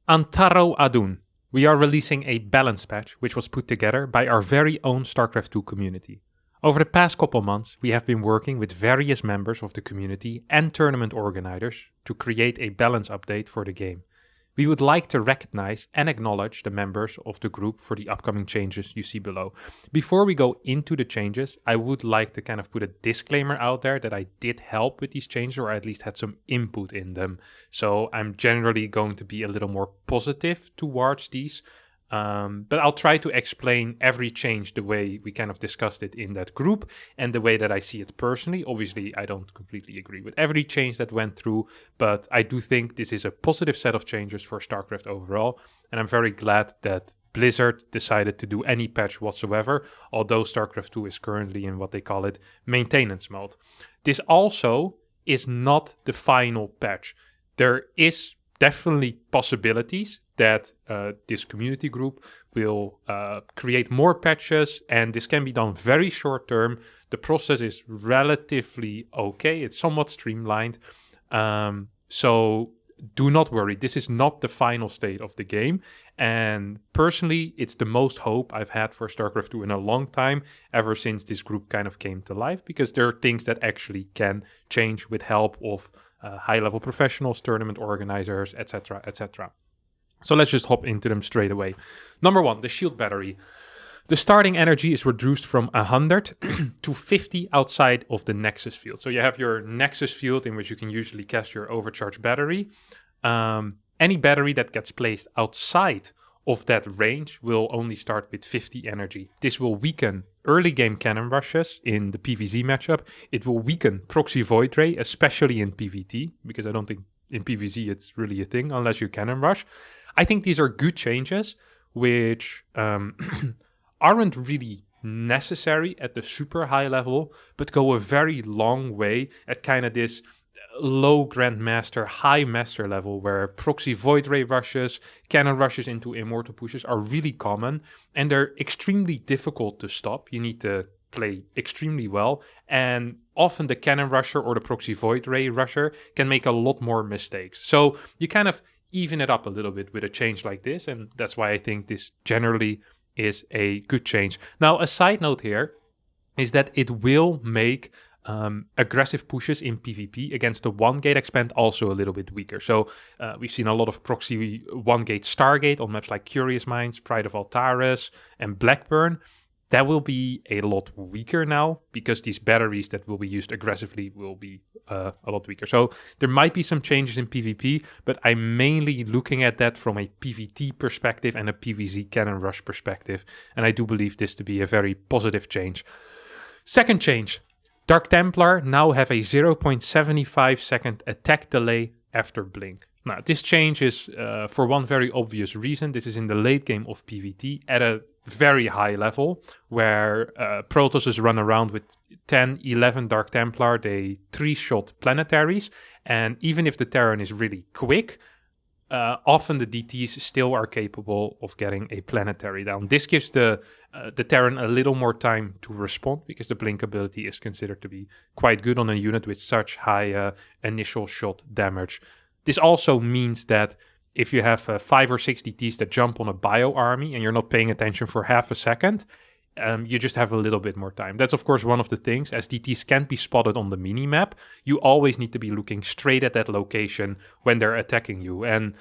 Antaro Adun. We are releasing a balance patch which was put together by our very own StarCraft 2 community. Over the past couple months, we have been working with various members of the community and tournament organizers to create a balance update for the game. We would like to recognize and acknowledge the members of the group for the upcoming changes you see below. Before we go into the changes, I would like to kind of put a disclaimer out there that I did help with these changes, or at least had some input in them. So I'm generally going to be a little more positive towards these. But I'll try to explain every change the way we kind of discussed it in that group and the way that I see it personally. Obviously, I don't completely agree with every change that went through, but I do think this is a positive set of changes for StarCraft overall. And I'm very glad that Blizzard decided to do any patch whatsoever, although StarCraft 2 is currently in what they call it maintenance mode. This also is not the final patch. There is definitely possibilities that this community group will create more patches, and this can be done very short term. The process is relatively okay. It's somewhat streamlined. So do not worry. This is not the final state of the game. And personally, it's the most hope I've had for StarCraft 2 in a long time, ever since this group kind of came to life, because there are things that actually can change with help of high-level professionals, tournament organizers, etc., etc. So let's just hop into them straight away. Number 1, the shield battery. The starting energy is reduced from 100 to 50 outside of the Nexus field. So you have your Nexus field in which you can usually cast your overcharged battery. Any battery that gets placed outside of that range will only start with 50 energy. This will weaken early game cannon rushes in the PvZ matchup. It will weaken proxy void ray, especially in PvT, because I don't think in PvZ it's really a thing unless you cannon rush. I think these are good changes, which aren't really necessary at the super high level, but go a very long way at kind of this low Grandmaster, high Master level, where proxy void ray rushes, cannon rushes into immortal pushes are really common, and they're extremely difficult to stop. You need to play extremely well, and often the cannon rusher or the proxy void ray rusher can make a lot more mistakes. So you kind of even it up a little bit with a change like this, and that's why I think this generally is a good change. Now, a side note here is that it will make aggressive pushes in PvP against the 1-gate expand also a little bit weaker. So we've seen a lot of proxy 1-gate Stargate on maps like Curious Minds, Pride of Altaris, and Blackburn. That will be a lot weaker now because these batteries that will be used aggressively will be a lot weaker. So there might be some changes in PvP, but I'm mainly looking at that from a PvT perspective and a PvZ cannon rush perspective. And I do believe this to be a very positive change. Second change, Dark Templar now have a 0.75 second attack delay after blink. Now, this change is for one very obvious reason. This is in the late game of PvT at a very high level where Protoss run around with 10, 11 Dark Templar. They 3-shot planetaries. And even if the Terran is really quick, often the DTs still are capable of getting a planetary down. This gives the Terran a little more time to respond because the blink ability is considered to be quite good on a unit with such high initial shot damage. This also means that if you have 5 or 6 DTs that jump on a bio army and you're not paying attention for half a second, you just have a little bit more time. That's, of course, one of the things. As DTs can't be spotted on the mini-map, you always need to be looking straight at that location when they're attacking you. And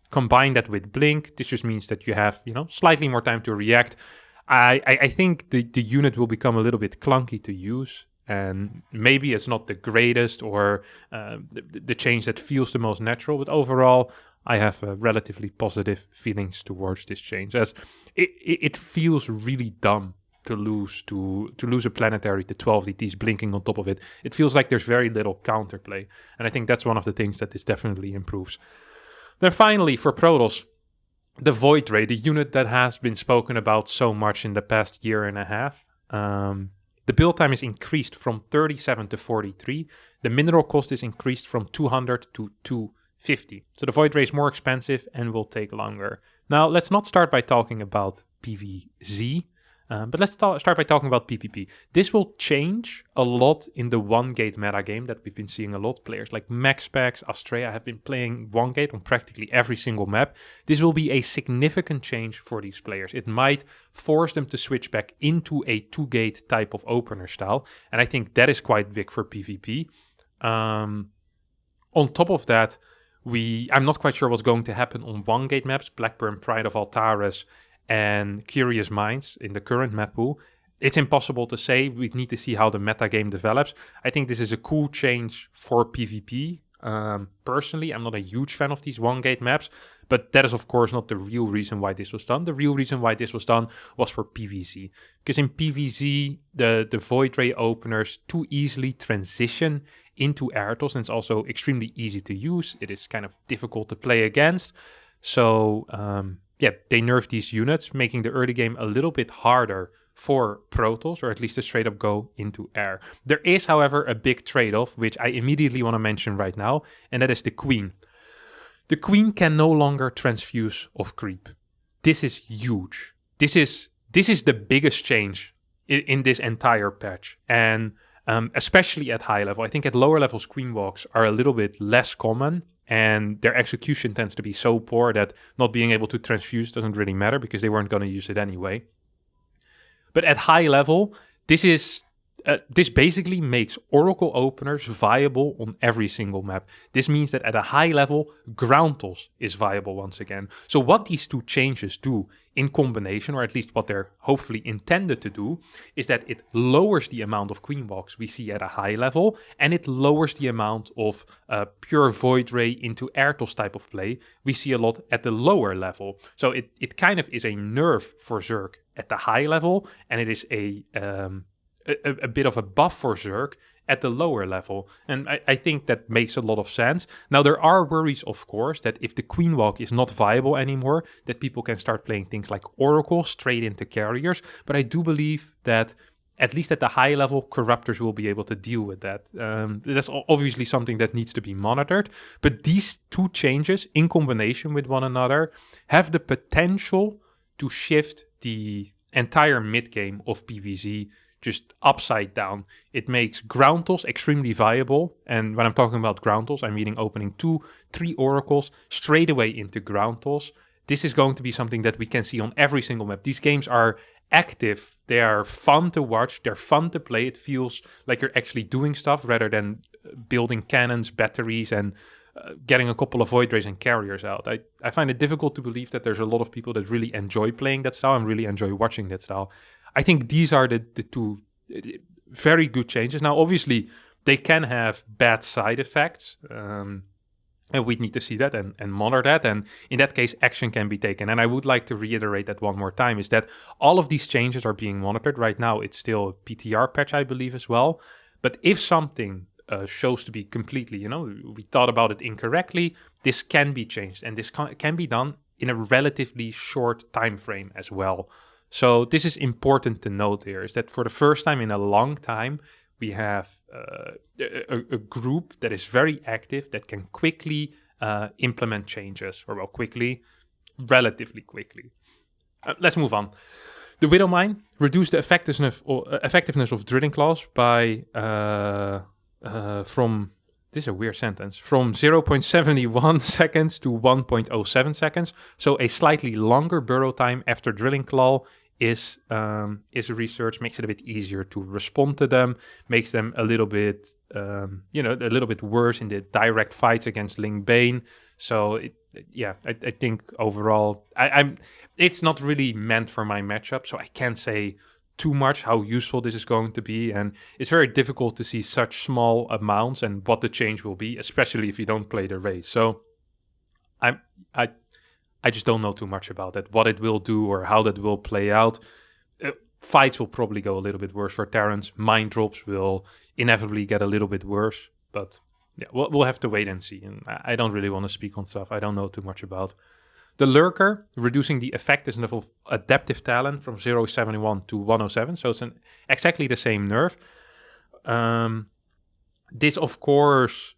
combine that with Blink, this just means that you have, slightly more time to react. I think the unit will become a little bit clunky to use. And maybe it's not the greatest or the change that feels the most natural, but overall, I have relatively positive feelings towards this change, as it feels really dumb to lose a planetary to 12 DTs blinking on top of it. It feels like there's very little counterplay, and I think that's one of the things that this definitely improves. Then finally, for Protoss, the Void Ray, the unit that has been spoken about so much in the past year and a half. The build time is increased from 37 to 43. The mineral cost is increased from 200 to 250. So the Void Ray is more expensive and will take longer. Now, let's not start by talking about PvZ. But let's start by talking about PvP. This will change a lot in the one-gate metagame that we've been seeing a lot. Players like MaxPax, Astrea have been playing one-gate on practically every single map. This will be a significant change for these players. It might force them to switch back into a two-gate type of opener style, and I think that is quite big for PvP. On top of that, I'm not quite sure what's going to happen on one-gate maps, Blackburn, Pride of Altares, and Curious Minds in the current map pool. It's impossible to say. We need to see how the metagame develops. I think this is a cool change for PvP. Personally, I'm not a huge fan of these one-gate maps, but that is of course not the real reason why this was done. The real reason why this was done was for PvZ. Because in PvZ, the Void Ray openers too easily transition into Airtos, and it's also extremely easy to use. It is kind of difficult to play against. So they nerfed these units, making the early game a little bit harder for Protoz, or at least to straight up go into air. There is, however, a big trade-off, which I immediately want to mention right now, and that is the Queen. The Queen can no longer transfuse of creep. This is huge. This is the biggest change in this entire patch, and especially at high level. I think at lower levels, Queen walks are a little bit less common, and their execution tends to be so poor that not being able to transfuse doesn't really matter because they weren't going to use it anyway. But at high level, this basically makes Oracle openers viable on every single map. This means that at a high level, ground toss is viable once again. So what these two changes do in combination, or at least what they're hopefully intended to do, is that it lowers the amount of Queen walks we see at a high level, and it lowers the amount of pure Void Ray into air toss type of play we see a lot at the lower level. So it kind of is a nerf for Zerg at the high level, and it is a bit of a buff for Zerg at the lower level. And I think that makes a lot of sense. Now, there are worries, of course, that if the Queen Walk is not viable anymore, that people can start playing things like Oracle straight into carriers. But I do believe that, at least at the high level, Corruptors will be able to deal with that. That's obviously something that needs to be monitored. But these two changes, in combination with one another, have the potential to shift the entire mid-game of PvZ just upside down. It makes ground toss extremely viable, and when I'm talking about ground toss, I'm meaning opening 2-3 oracles straight away into ground toss. This is going to be something that we can see on every single map. These games are active, they are fun to watch, they're fun to play. It feels like you're actually doing stuff rather than building cannons, batteries, and getting a couple of Void Rays and carriers out. I find it difficult to believe that there's a lot of people that really enjoy playing that style and really enjoy watching that style. I think these are the two very good changes. Now, obviously, they can have bad side effects, and we need to see that and monitor that. And in that case, action can be taken. And I would like to reiterate that one more time, is that all of these changes are being monitored. Right now, it's still a PTR patch, I believe, as well. But if something shows to be completely, we thought about it incorrectly, this can be changed. And this can be done in a relatively short time frame as well. So this is important to note here, is that for the first time in a long time, we have a group that is very active, that can quickly implement changes, or relatively quickly. Let's move on. The Widowmine reduced the effectiveness of drilling claws by from 0.71 seconds to 1.07 seconds. So a slightly longer burrow time after drilling claw is research, makes it a bit easier to respond to them, makes them a little bit a little bit worse in the direct fights against Ling Bane. So I think overall it's not really meant for my matchup, so I can't say too much how useful this is going to be, and it's very difficult to see such small amounts and what the change will be, especially if you don't play the race. So I just don't know too much about it, what it will do or how that will play out. Fights will probably go a little bit worse for Terrans. Mind drops will inevitably get a little bit worse, but yeah, we'll have to wait and see. And I don't really want to speak on stuff I don't know too much about. The Lurker, reducing the effectiveness of adaptive talent from 0.71 to 107. So it's exactly the same nerf. This, of course,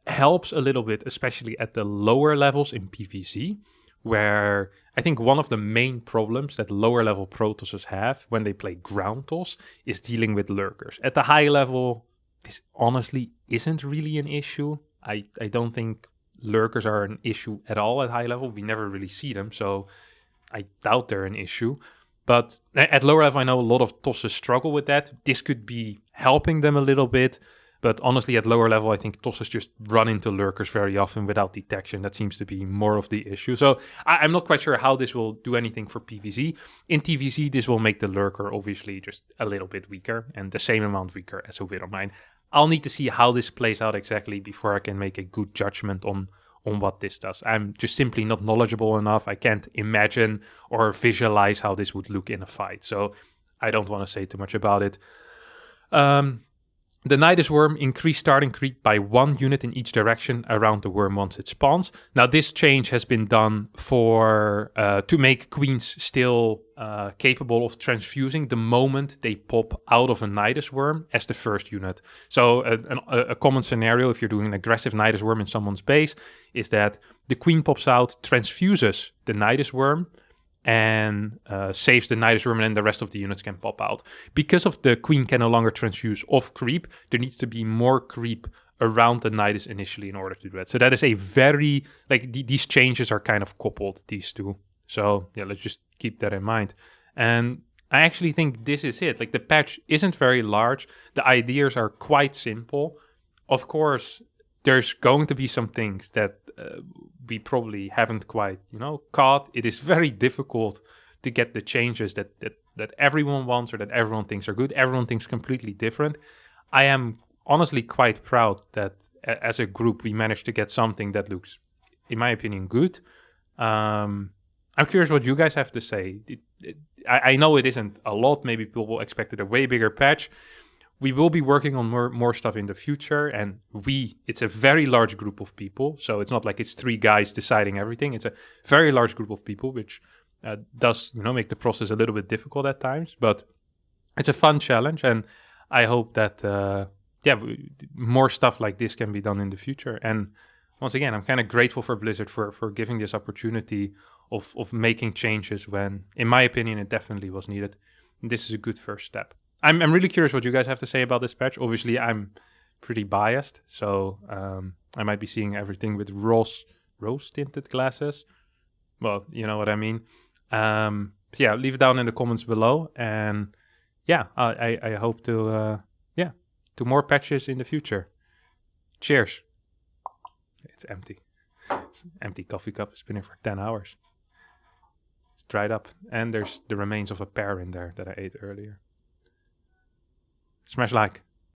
helps a little bit, especially at the lower levels in PvZ, where I think one of the main problems that lower level Protosses have when they play ground toss is dealing with lurkers. At the high level, this honestly isn't really an issue. I don't think lurkers are an issue at all at high level. We never really see them, so I doubt they're an issue. But at lower level, I know a lot of tosses struggle with that. This could be helping them a little bit. But honestly, at lower level, I think tosses just run into lurkers very often without detection. That seems to be more of the issue. So I'm not quite sure how this will do anything for PvZ. In TvZ, this will make the lurker obviously just a little bit weaker and the same amount weaker as a Widow Mine. I'll need to see how this plays out exactly before I can make a good judgment on what this does. I'm just simply not knowledgeable enough. I can't imagine or visualize how this would look in a fight. So I don't want to say too much about it. The Nidus Worm increased starting creep by 1 unit in each direction around the worm once it spawns. Now this change has been done for to make queens still capable of transfusing the moment they pop out of a Nidus Worm as the first unit. So a common scenario if you're doing an aggressive Nidus Worm in someone's base is that the queen pops out, transfuses the Nidus Worm, and saves the Nidus Worm, and then the rest of the units can pop out. Because of the queen can no longer transfuse off creep, there needs to be more creep around the Nidus initially in order to do that. So that is a very, these changes are kind of coupled, these two. So yeah, let's just keep that in mind. And I actually think this is it. Like the patch isn't very large. The ideas are quite simple. Of course, there's going to be some things that we probably haven't quite, caught. It is very difficult to get the changes that everyone wants or that everyone thinks are good. Everyone thinks completely different. I am honestly quite proud that as a group we managed to get something that looks, in my opinion, good. I'm curious what you guys have to say. I know it isn't a lot. Maybe people expected a way bigger patch. We will be working on more stuff in the future, and it's a very large group of people, so it's not like it's 3 guys deciding everything. It's a very large group of people, which does, make the process a little bit difficult at times, but it's a fun challenge, and I hope that, more stuff like this can be done in the future. And once again, I'm kind of grateful for Blizzard for giving this opportunity of making changes when, in my opinion, it definitely was needed. And this is a good first step. I'm really curious what you guys have to say about this patch. Obviously, I'm pretty biased, so I might be seeing everything with rose-tinted glasses. Well, you know what I mean. So yeah, leave it down in the comments below, and yeah, I hope to more patches in the future. Cheers. It's empty. It's an empty coffee cup. It's been here for 10 hours. It's dried up, and there's the remains of a pear in there that I ate earlier. Smash like.